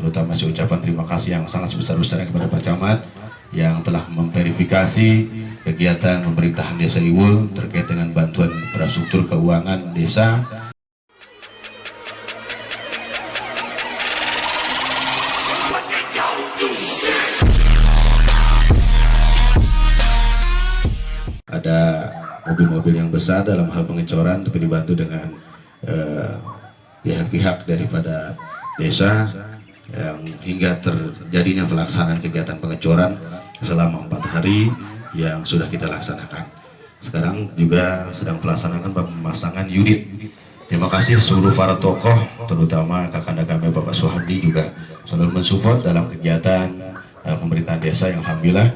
terutama saya ucapan terima kasih yang sangat sebesar-besarnya kepada Pak Camat yang telah memverifikasi kegiatan pemerintahan Desa Iwul terkait dengan bantuan infrastruktur keuangan desa. Ada mobil-mobil yang besar dalam hal pengecoran, tapi dibantu dengan pihak-pihak daripada desa yang hingga terjadinya pelaksanaan kegiatan pengecoran selama 4 hari yang sudah kita laksanakan. Sekarang juga sedang melaksanakan pemasangan unit. Terima kasih seluruh para tokoh, terutama kakanda kami Bapak Suhadi juga selalu mensupport dalam kegiatan pemerintahan desa yang alhamdulillah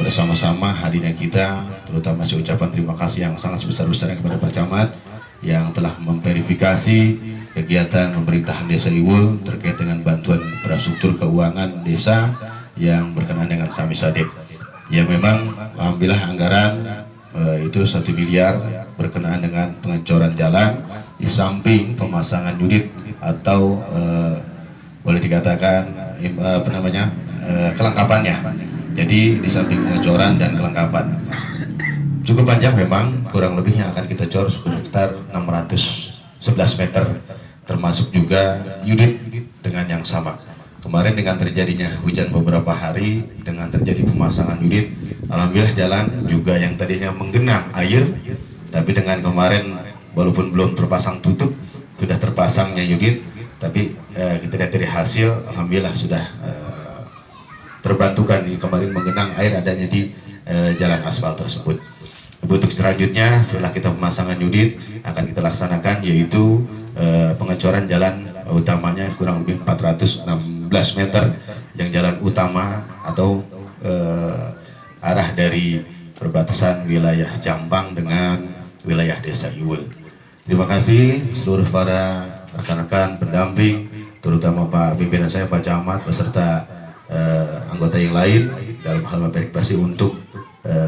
bersama-sama hadirnya kita, terutama saya ucapan terima kasih yang sangat sebesar-besarnya kepada Pak Camat yang telah memverifikasi kegiatan pemerintahan Desa Iwul terkait dengan bantuan infrastruktur keuangan desa yang berkenaan dengan Samisade. Ya memang alhamdulillah anggaran itu 1 miliar berkenaan dengan pengecoran jalan di samping pemasangan unit atau boleh dikatakan kelengkapannya. Jadi di samping pengecoran dan kelengkapan cukup panjang, memang kurang lebihnya akan kita cor sekitar 611 meter, termasuk juga unit dengan yang sama. Kemarin dengan terjadinya hujan beberapa hari, dengan terjadi pemasangan unit, alhamdulillah jalan juga yang tadinya menggenang air, tapi dengan kemarin walaupun belum terpasang tutup, sudah terpasangnya unit, tapi kita lihat dari hasil, alhamdulillah sudah terbantukan di kemarin menggenang air adanya di jalan aspal tersebut. Untuk selanjutnya setelah kita pemasangan unit akan kita laksanakan yaitu pengecoran jalan utamanya kurang lebih 416 meter yang jalan utama atau arah dari perbatasan wilayah Jampang dengan wilayah Desa Iwul. Terima kasih seluruh para rekan-rekan pendamping, terutama Pak pimpinan saya Pak Camat beserta anggota yang lain dalam hal memverifikasi untuk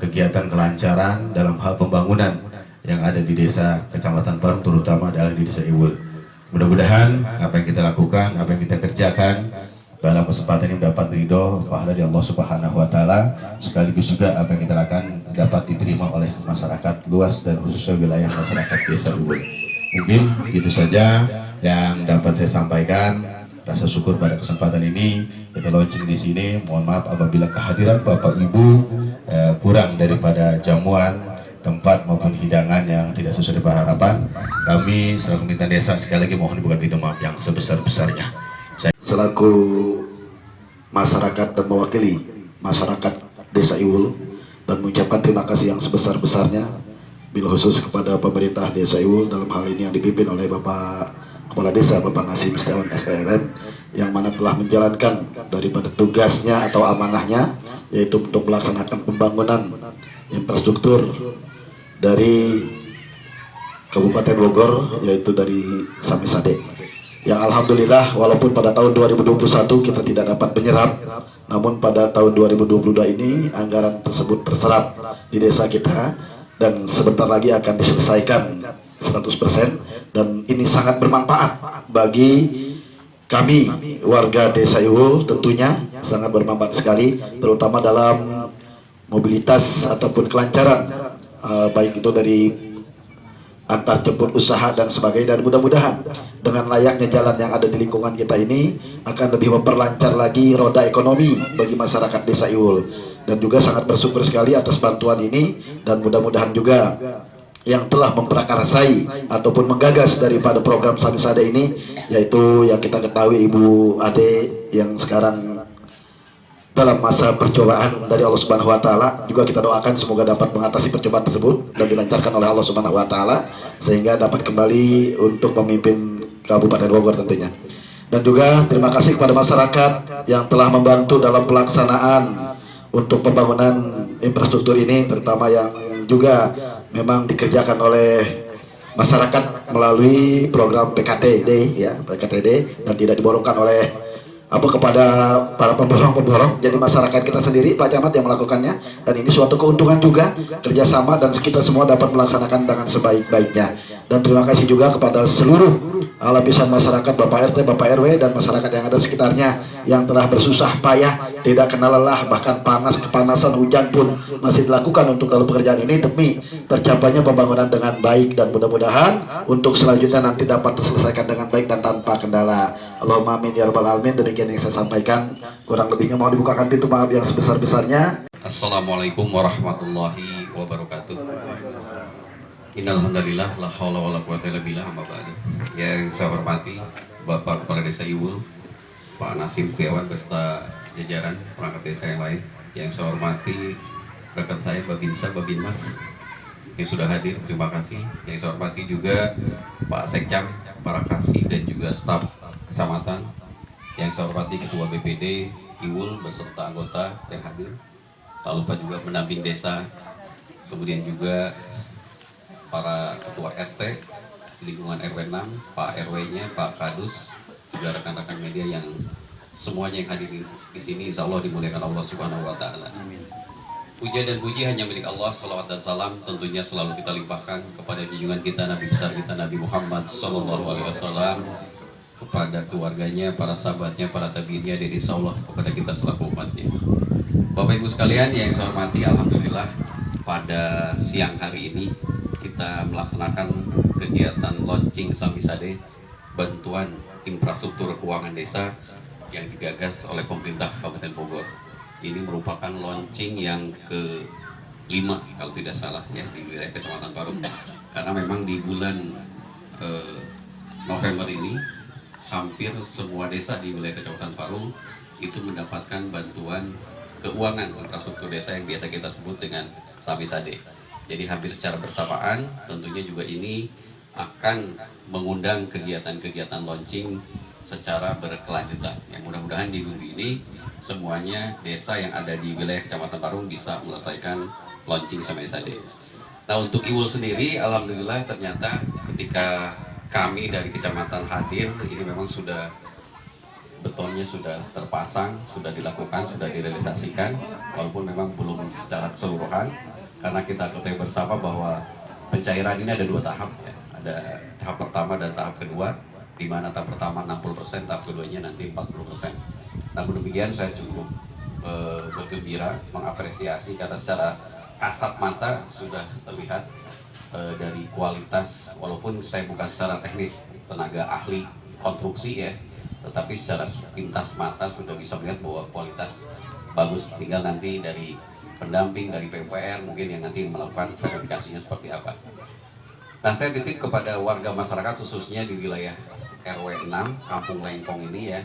kegiatan kelancaran dalam hal pembangunan yang ada di desa Kecamatan Parung, terutama adalah di Desa Iwul. Mudah-mudahan apa yang kita lakukan, apa yang kita kerjakan dalam kesempatan ini dapat ridho pahala di Allah Subhanahu wa Ta'ala, sekaligus juga apa yang kita lakukan dapat diterima oleh masyarakat luas dan khususnya wilayah masyarakat Desa Iwul. Mungkin itu saja yang dapat saya sampaikan. Rasa syukur pada kesempatan ini kita launching di sini. Mohon maaf apabila kehadiran Bapak Ibu kurang daripada jamuan, tempat maupun hidangan yang tidak sesuai dengan harapan. Kami selaku pimpinan desa sekali lagi mohon dibuka pintu maaf yang sebesar-besarnya. Selaku masyarakat dan mewakili masyarakat Desa Iwul dan mengucapkan terima kasih yang sebesar-besarnya, bil khusus kepada pemerintah Desa Iwul dalam hal ini yang dipimpin oleh Bapak Kepala Desa Bapak Nasim Setiawan SPMM, yang mana telah menjalankan daripada tugasnya atau amanahnya, yaitu untuk melaksanakan pembangunan infrastruktur dari Kabupaten Bogor, yaitu dari Samisade, yang alhamdulillah walaupun pada tahun 2021 kita tidak dapat menyerap, namun pada tahun 2022 ini anggaran tersebut terserap di desa kita dan sebentar lagi akan diselesaikan 100%, dan ini sangat bermanfaat bagi kami warga Desa Iwul, tentunya sangat bermanfaat sekali, terutama dalam mobilitas ataupun kelancaran baik itu dari antar jemput usaha dan sebagainya, dan mudah-mudahan dengan layaknya jalan yang ada di lingkungan kita ini akan lebih memperlancar lagi roda ekonomi bagi masyarakat Desa Iwul, dan juga sangat bersyukur sekali atas bantuan ini, dan mudah-mudahan juga yang telah memprakarsai ataupun menggagas daripada program Samisade ini, yaitu yang kita ketahui Ibu Ade yang sekarang dalam masa percobaan dari Allah Subhanahu wa Ta'ala. Juga kita doakan semoga dapat mengatasi percobaan tersebut dan dilancarkan oleh Allah Subhanahu wa Ta'ala sehingga dapat kembali untuk memimpin Kabupaten Bogor tentunya. Dan juga terima kasih kepada masyarakat yang telah membantu dalam pelaksanaan untuk pembangunan infrastruktur ini, terutama yang juga memang dikerjakan oleh masyarakat melalui program PKTD ya, PKTD, dan tidak diborongkan oleh kepada para pemborong-pemborong, jadi masyarakat kita sendiri Pak Camat yang melakukannya, dan ini suatu keuntungan juga kerjasama dan kita semua dapat melaksanakan dengan sebaik-baiknya. Dan terima kasih juga kepada seluruh lapisan masyarakat, Bapak RT, Bapak RW, dan masyarakat yang ada sekitarnya yang telah bersusah payah, tidak kenal lelah, bahkan panas, kepanasan, hujan pun masih dilakukan untuk dalam pekerjaan ini demi tercapainya pembangunan dengan baik, dan mudah-mudahan untuk selanjutnya nanti dapat terselesaikan dengan baik dan tanpa kendala. Allahumma amin ya rabbal alamin. Demikian yang saya sampaikan, kurang lebihnya mohon dibukakan pintu maaf yang sebesar-besarnya. Assalamualaikum warahmatullahi wabarakatuh. Innalhamdulillah la haula wala quwata illa billah, amma ba'du. Yang saya hormati Bapak Kepala Desa Iwul, Pak Nasim Setiawan beserta jajaran perangkat desa yang lain. Yang saya hormati rekan saya Babinsa, Babinmas yang sudah hadir, terima kasih. Yang saya hormati juga Pak Sekcam, para kasih dan juga staf kecamatan. Yang saya hormati Ketua BPD Iwul beserta anggota yang hadir. Tak lupa juga pendamping desa, kemudian juga para ketua RT, lingkungan RW 6, Pak RW-nya, Pak Kadus, juga rekan-rekan media yang semuanya yang hadir di sini, insya Allah dimuliakan Allah Subhanahu Wa Taala. Puja dan puji hanya milik Allah. Salawat dan salam tentunya selalu kita limpahkan kepada junjungan kita, Nabi besar kita, Nabi Muhammad SAW, kepada keluarganya, para sahabatnya, para tabiinnya, dan insya Allah kepada kita selaku umatnya. Bapak Ibu sekalian yang saya hormati, alhamdulillah pada siang hari ini kita melaksanakan kegiatan launching Samisade, bantuan infrastruktur keuangan desa yang digagas oleh pemerintah Kabupaten Bogor. Ini merupakan launching yang ke-5 kalau tidak salah ya di wilayah Kecamatan Parung. Karena memang di bulan November ini hampir semua desa di wilayah Kecamatan Parung itu mendapatkan bantuan keuangan infrastruktur desa yang biasa kita sebut dengan Samisade. Jadi hampir secara bersamaan, tentunya juga ini akan mengundang kegiatan-kegiatan launching secara berkelanjutan. Yang mudah-mudahan di minggu ini semuanya desa yang ada di wilayah Kecamatan Parung bisa menyelesaikan launching Samisade. Nah, untuk Iwul sendiri, alhamdulillah ternyata ketika kami dari kecamatan hadir, ini memang sudah betonnya sudah terpasang, sudah dilakukan, sudah direalisasikan, walaupun memang belum secara keseluruhan, karena kita ketahui bersama bahwa pencairan ini ada 2 tahap ya. Ada tahap pertama dan tahap kedua, di mana tahap pertama 60%, tahap keduanya nanti 40%. Namun demikian saya cukup bergembira, mengapresiasi karena secara kasat mata sudah terlihat dari kualitas, walaupun saya bukan secara teknis tenaga ahli konstruksi ya, tetapi secara pintas mata sudah bisa melihat bahwa kualitas bagus. Tinggal nanti dari pendamping dari PUPR mungkin yang nanti melakukan verifikasinya seperti apa. Nah, saya titip kepada warga masyarakat khususnya di wilayah RW 6 Kampung Lengkong ini ya.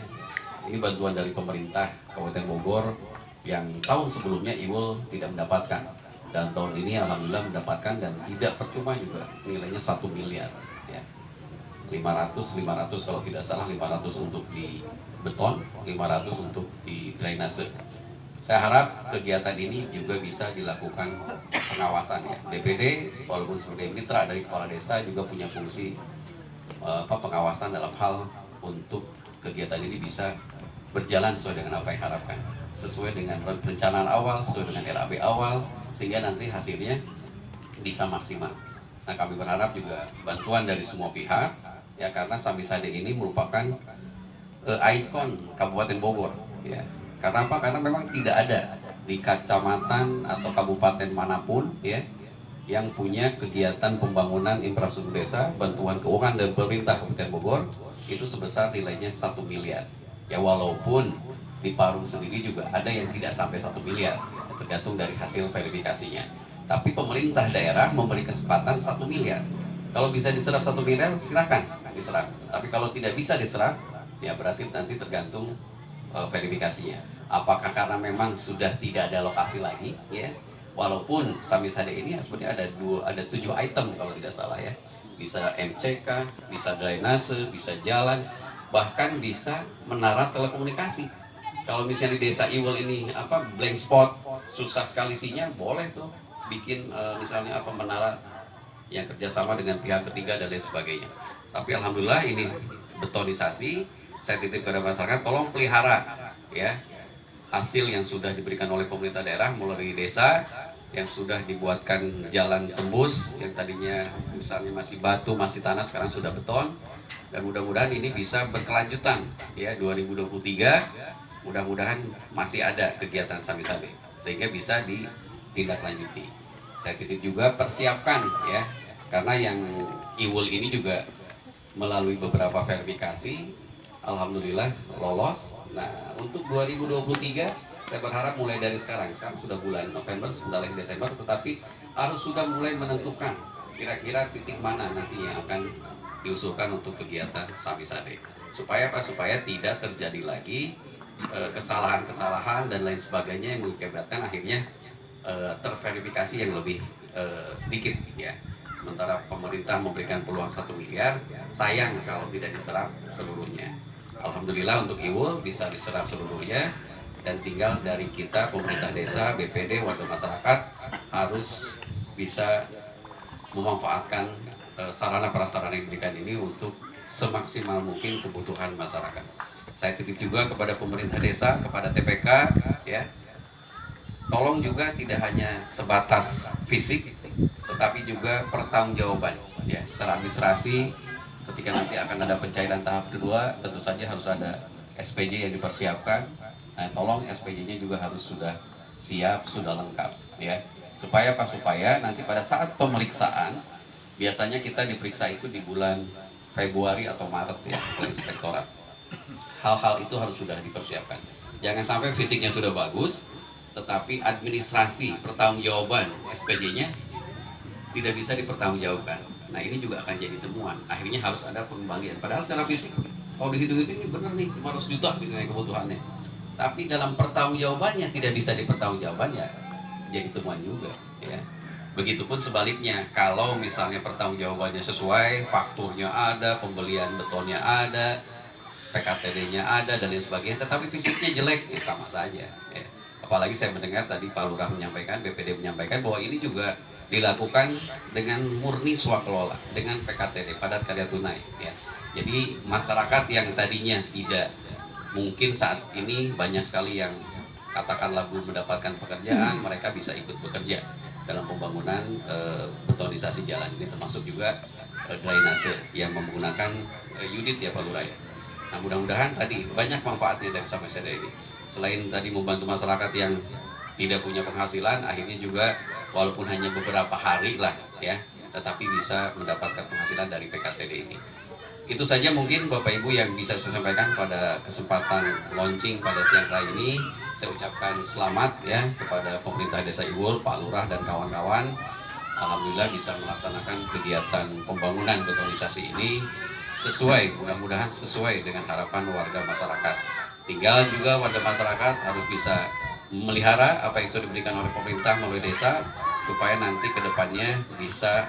Ini bantuan dari pemerintah Kabupaten Bogor yang tahun sebelumnya Iwul tidak mendapatkan, dan tahun ini alhamdulillah mendapatkan, dan tidak percuma juga, nilainya 1 miliar ya. 500 kalau tidak salah, 500 untuk di beton, 500 untuk di drainase. Saya harap kegiatan ini juga bisa dilakukan pengawasan ya. DPD walaupun sebagai mitra dari kepala desa juga punya fungsi pengawasan dalam hal untuk kegiatan ini bisa berjalan sesuai dengan apa yang harapkan, sesuai dengan perencanaan awal, sesuai dengan RAB awal, sehingga nanti hasilnya bisa maksimal. Nah, kami berharap juga bantuan dari semua pihak ya, karena Samisade ini merupakan ikon Kabupaten Bogor ya. Karena apa? Karena memang tidak ada di kecamatan atau kabupaten manapun ya yang punya kegiatan pembangunan infrastruktur desa, bantuan keuangan dari pemerintah Kabupaten Bogor itu sebesar nilainya 1 miliar. Ya, walaupun di Parung sendiri juga ada yang tidak sampai 1 miliar, tergantung dari hasil verifikasinya. Tapi pemerintah daerah memberi kesempatan 1 miliar. Kalau bisa diserap 1 miliar, silakan diserap. Tapi kalau tidak bisa diserap, ya berarti nanti tergantung verifikasinya. Apakah karena memang sudah tidak ada lokasi lagi, ya? Walaupun Samisade ini sebenarnya ada 7 item kalau tidak salah ya. Bisa MCK, bisa drainase, bisa jalan, bahkan bisa menara telekomunikasi. Kalau misalnya di desa Iwul ini blank spot, susah sekali sinyal, boleh tuh bikin misalnya menara yang kerjasama dengan pihak ketiga dan lain sebagainya. Tapi alhamdulillah ini betonisasi saya titip kepada masyarakat, tolong pelihara ya hasil yang sudah diberikan oleh pemerintah daerah melalui desa, yang sudah dibuatkan jalan tembus yang tadinya misalnya masih batu, masih tanah, sekarang sudah beton, dan mudah-mudahan ini bisa berkelanjutan ya 2023, mudah-mudahan masih ada kegiatan Samisade sehingga bisa ditindaklanjuti. Saya titip juga persiapkan ya, karena yang Iwul ini juga melalui beberapa verifikasi, alhamdulillah lolos. Nah, untuk 2023 saya berharap mulai dari sekarang sudah bulan November, sudah lagi Desember, tetapi harus sudah mulai menentukan kira-kira titik mana nanti yang akan diusulkan untuk kegiatan Samisade. Supaya apa? Supaya tidak terjadi lagi kesalahan-kesalahan dan lain sebagainya yang mengakibatkan akhirnya terverifikasi yang lebih sedikit ya. Sementara pemerintah memberikan peluang 1 miliar, sayang kalau tidak diserap seluruhnya. Alhamdulillah untuk Iwul bisa diserap seluruhnya, dan tinggal dari kita pemerintah desa, BPD, warga masyarakat harus bisa memanfaatkan sarana prasarana yang diberikan ini untuk semaksimal mungkin kebutuhan masyarakat. Saya titip juga kepada pemerintah desa, kepada TPK ya. Tolong juga tidak hanya sebatas fisik, tetapi juga pertanggungjawaban ya, secara administrasi. Ketika nanti akan ada pencairan tahap kedua, tentu saja harus ada SPJ yang dipersiapkan. Nah, tolong SPJ-nya juga harus sudah siap, sudah lengkap ya. Supaya apa? Supaya nanti pada saat pemeriksaan, biasanya kita diperiksa itu di bulan Februari atau Maret ya, oleh inspektorat. Hal-hal itu harus sudah dipersiapkan. Jangan sampai fisiknya sudah bagus, tetapi administrasi pertanggungjawaban SPJ-nya tidak bisa dipertanggungjawabkan. Nah, ini juga akan jadi temuan. Akhirnya harus ada pengembalian. Padahal secara fisik, kalau dihitung-hitung ini benar nih 500 juta misalnya kebutuhannya. Tapi dalam pertanggungjawabannya tidak bisa dipertanggungjawabkan ya, jadi temuan juga. Ya. Begitupun sebaliknya, kalau misalnya pertanggungjawabannya sesuai, fakturnya ada, pembelian betonnya ada, PKTD-nya ada dan lain sebagainya, tetapi fisiknya jelek, ya sama saja. Ya. Apalagi saya mendengar tadi Pak Lurah menyampaikan, BPD menyampaikan bahwa ini juga dilakukan dengan murni swakelola, dengan PKTD, padat karya tunai. Ya. Jadi masyarakat yang tadinya tidak, mungkin saat ini banyak sekali yang katakanlah belum mendapatkan pekerjaan, mereka bisa ikut bekerja dalam pembangunan betonisasi jalan ini, termasuk juga drainase yang menggunakan unit ya Pak Lurah. Nah, mudah-mudahan tadi banyak manfaatnya dari Samisade ini. Selain tadi membantu masyarakat yang tidak punya penghasilan, akhirnya juga walaupun hanya beberapa hari lah ya, tetapi bisa mendapatkan penghasilan dari PKTD ini. Itu saja mungkin Bapak Ibu yang bisa saya sampaikan pada kesempatan launching pada siang hari ini. Saya ucapkan selamat ya kepada pemerintah Desa Iwul, Pak Lurah dan kawan-kawan. Alhamdulillah bisa melaksanakan kegiatan pembangunan betonisasi ini sesuai, mudah-mudahan sesuai dengan harapan warga masyarakat. Tinggal juga warga masyarakat harus bisa memelihara apa yang sudah diberikan oleh pemerintah melalui desa, supaya nanti ke depannya bisa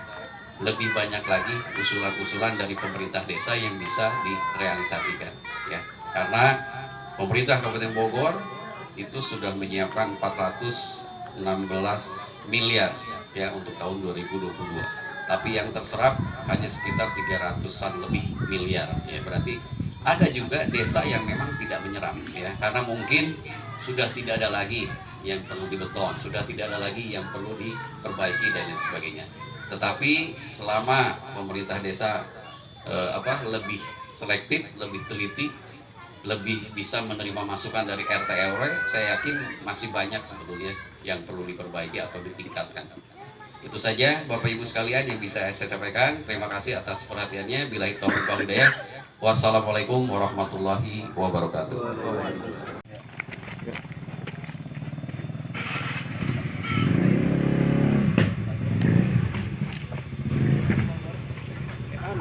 lebih banyak lagi usulan-usulan dari pemerintah desa yang bisa direalisasikan ya. Karena pemerintah Kabupaten Bogor itu sudah menyiapkan 416 miliar ya untuk tahun 2022. Tapi yang terserap hanya sekitar 300-an lebih miliar ya. Berarti ada juga desa yang memang tidak menyerap ya, karena mungkin sudah tidak ada lagi yang perlu dibeton, sudah tidak ada lagi yang perlu diperbaiki dan lain sebagainya. Tetapi selama pemerintah desa lebih selektif, lebih teliti, lebih bisa menerima masukan dari RT RW, saya yakin masih banyak sebetulnya yang perlu diperbaiki atau ditingkatkan. Itu saja Bapak Ibu sekalian yang bisa saya sampaikan. Terima kasih atas perhatiannya. Billahi taufiq wal hidayah. Wassalamualaikum warahmatullahi wabarakatuh.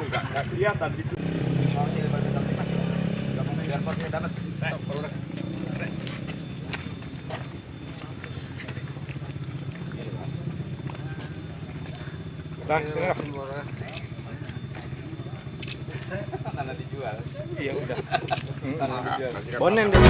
Nggak kelihatan gitu. Biar potnya dapat. Tanah dijual. Iya udah. Bonen deh.